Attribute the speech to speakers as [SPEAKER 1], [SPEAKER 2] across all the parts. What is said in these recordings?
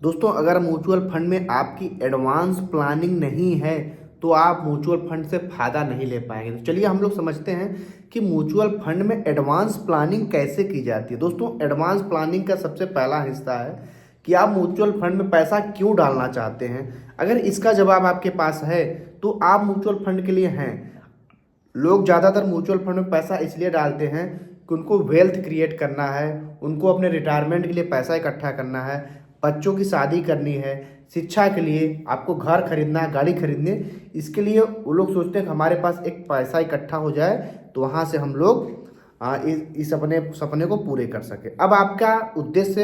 [SPEAKER 1] दोस्तों अगर mutual fund में आपकी एडवांस प्लानिंग नहीं है तो आप म्यूचुअल फंड से फ़ायदा नहीं ले पाएंगे। तो चलिए हम लोग समझते हैं कि म्यूचुअल फंड में एडवांस प्लानिंग कैसे की जाती है। दोस्तों एडवांस प्लानिंग का सबसे पहला हिस्सा है कि आप म्यूचुअल फंड में पैसा क्यों डालना चाहते हैं। अगर इसका जवाब आपके पास है तो आप म्यूचुअल फंड के लिए हैं। लोग ज़्यादातर म्यूचुअल फंड में पैसा इसलिए डालते हैं कि उनको वेल्थ क्रिएट करना है, उनको अपने रिटायरमेंट के लिए पैसा इकट्ठा करना है, बच्चों की शादी करनी है, शिक्षा के लिए, आपको घर खरीदना है, गाड़ी खरीदनी है। इसके लिए वो लोग सोचते हैं कि हमारे पास एक पैसा इकट्ठा हो जाए तो वहाँ से हम लोग इस अपने सपने को पूरे कर सके। अब आपका उद्देश्य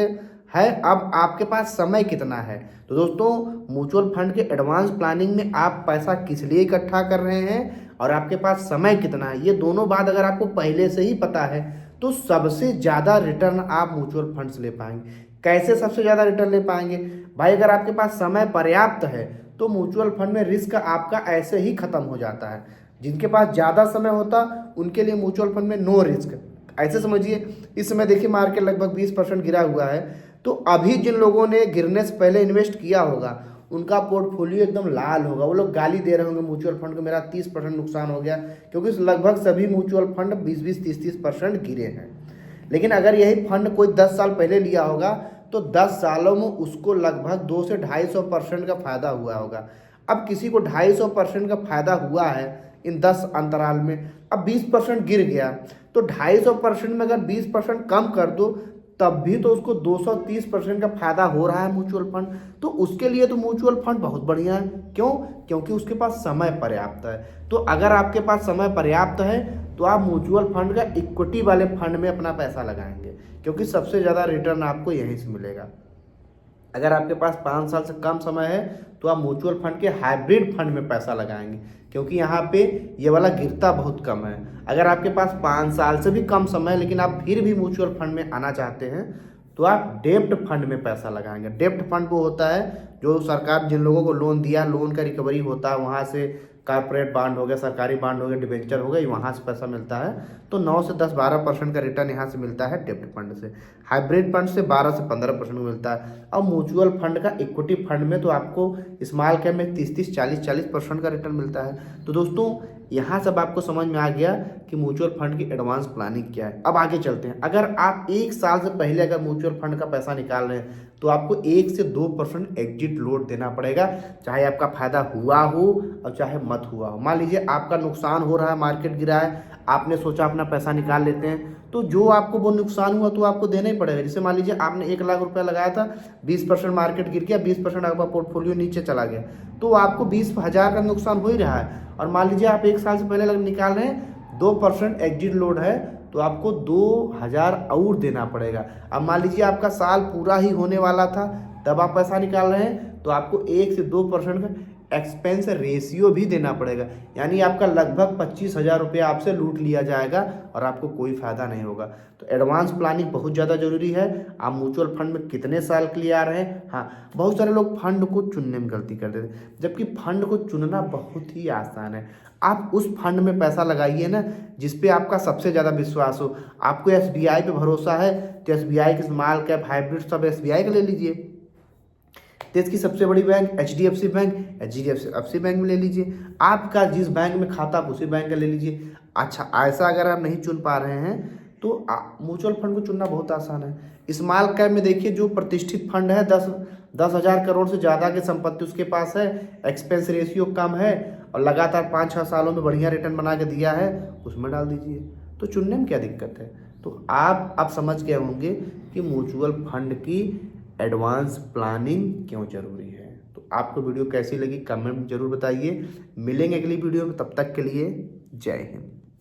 [SPEAKER 1] है, अब आपके पास समय कितना है। तो दोस्तों म्यूचुअल फंड के एडवांस प्लानिंग में आप पैसा किस लिए इकट्ठा कर रहे हैं और आपके पास समय कितना है, ये दोनों बात अगर आपको पहले से ही पता है तो सबसे ज़्यादा रिटर्न आप म्यूचुअल फंड से ले पाएंगे। कैसे सबसे ज़्यादा रिटर्न ले पाएंगे भाई? अगर आपके पास समय पर्याप्त है तो म्यूचुअल फंड में रिस्क आपका ऐसे ही खत्म हो जाता है। जिनके पास ज़्यादा समय होता उनके लिए म्यूचुअल फंड में नो रिस्क। ऐसे समझिए, इस समय देखिए मार्केट लगभग 20% गिरा हुआ है, तो अभी जिन लोगों ने गिरने से पहले इन्वेस्ट किया होगा उनका पोर्टफोलियो एकदम लाल होगा। वो लोग गाली दे रहे होंगे म्यूचुअल फंड को, मेरा 30% नुकसान हो गया, क्योंकि लगभग सभी म्यूचुअल फंड 20-20, 30-30% गिरे हैं। लेकिन अगर यही फंड कोई 10 साल पहले लिया होगा तो 10 सालों में उसको लगभग 200 से 250% का फायदा हुआ होगा। अब किसी को 250% का फायदा हुआ है इन 10 अंतराल में, अब 20% गिर गया तो 250% में अगर 20% कम कर दो तब भी तो उसको 230% का फायदा हो रहा है म्यूचुअल फंड। तो उसके लिए तो म्यूचुअल फंड बहुत बढ़िया है। क्यों? क्योंकि उसके पास समय पर्याप्त है। तो अगर आपके पास समय पर्याप्त है तो आप म्यूचुअल फंड का इक्विटी वाले फंड में अपना पैसा लगाएंगे, क्योंकि सबसे ज़्यादा रिटर्न आपको यहीं से मिलेगा। अगर आपके पास 5 साल से कम समय है तो आप म्यूचुअल फंड के हाइब्रिड फंड में पैसा लगाएंगे, क्योंकि यहाँ पे ये वाला गिरता बहुत कम है। अगर आपके पास 5 साल से भी कम समय है लेकिन आप फिर भी म्यूचुअल फंड में आना चाहते हैं तो आप डेब्ट फंड में पैसा लगाएंगे। डेब्ट फंड वो होता है जो सरकार जिन लोगों को लोन दिया, लोन का रिकवरी होता है, वहाँ से कॉर्पोरेट बांड हो गया, सरकारी बांड हो गया, डिबेंचर हो गया, वहाँ से पैसा मिलता है। तो 9 से 10-12% का रिटर्न यहाँ से मिलता है डेब्ट फंड से। हाइब्रिड फंड से 12 से 15% मिलता है। अब म्यूचुअल फंड का इक्विटी फंड में तो आपको स्मॉल कैप में 30-30, 40-40% का रिटर्न मिलता है। तो दोस्तों यहाँ सब आपको समझ में आ गया कि म्यूचुअल फंड की एडवांस प्लानिंग क्या है। अब आगे चलते हैं। अगर आप 1 साल से पहले अगर म्यूचुअल फंड का पैसा निकाल रहे हैं तो आपको 1 से 2% एग्जिट लोड देना पड़ेगा, चाहे आपका फायदा हुआ हो और चाहे मत हुआ हो। मान लीजिए आपका नुकसान हो रहा है, मार्केट गिरा है, आपने सोचा अपना पैसा निकाल लेते हैं, तो जो आपको वो नुकसान हुआ तो आपको देना ही पड़ेगा। जैसे मान लीजिए आपने 1 लाख रुपया लगाया था, 20% मार्केट गिर गया, 20% आपका पोर्टफोलियो नीचे चला गया, तो आपको 20,000 का नुकसान हो ही रहा है। और मान लीजिए आप 1 साल से पहले निकाल रहे हैं, 2% एग्जिट लोड है तो आपको 2,000 और देना पड़ेगा। अब मान लीजिए आपका साल पूरा ही होने वाला था तब आप पैसा निकाल रहे हैं तो आपको 1 से 2% का एक्सपेंस रेशियो भी देना पड़ेगा। यानी आपका लगभग 25,000 रुपया आपसे लूट लिया जाएगा और आपको कोई फायदा नहीं होगा। तो एडवांस प्लानिंग बहुत ज़्यादा जरूरी है। आप म्यूचुअल फंड में कितने साल के लिए आ रहे हैं? हाँ, बहुत सारे लोग फंड को चुनने में गलती कर देते हैं, जबकि फंड को चुनना बहुत ही आसान है। आप उस फंड में पैसा लगाइए ना जिस पे आपका सबसे ज़्यादा विश्वास हो। आपको SBI पे भरोसा है तो SBI के स्मॉल कैप हाइब्रिड सब SBI का ले लीजिए। देश की सबसे बड़ी bank HDFC bank, HDFC bank में ले लीजिए। आपका जिस बैंक में खाता आप उसी बैंक का ले लीजिए। अच्छा, ऐसा अगर आप नहीं चुन पा रहे हैं तो म्यूचुअल फंड को चुनना बहुत आसान है। स्मॉल कैप में देखिए जो प्रतिष्ठित फंड है, 10,000 करोड़ से ज़्यादा की संपत्ति उसके पास है, एक्सपेंस रेशियो कम है और लगातार 5-6 सालों में बढ़िया रिटर्न बना के दिया है, उसमें डाल दीजिए। तो चुनने में क्या दिक्कत है? तो आप समझ गए होंगे कि म्यूचुअल फंड की एडवांस प्लानिंग क्यों जरूरी है। तो आपको वीडियो कैसी लगी कमेंट में जरूर बताइए। मिलेंगे अगली वीडियो में, तब तक के लिए जय हिंद।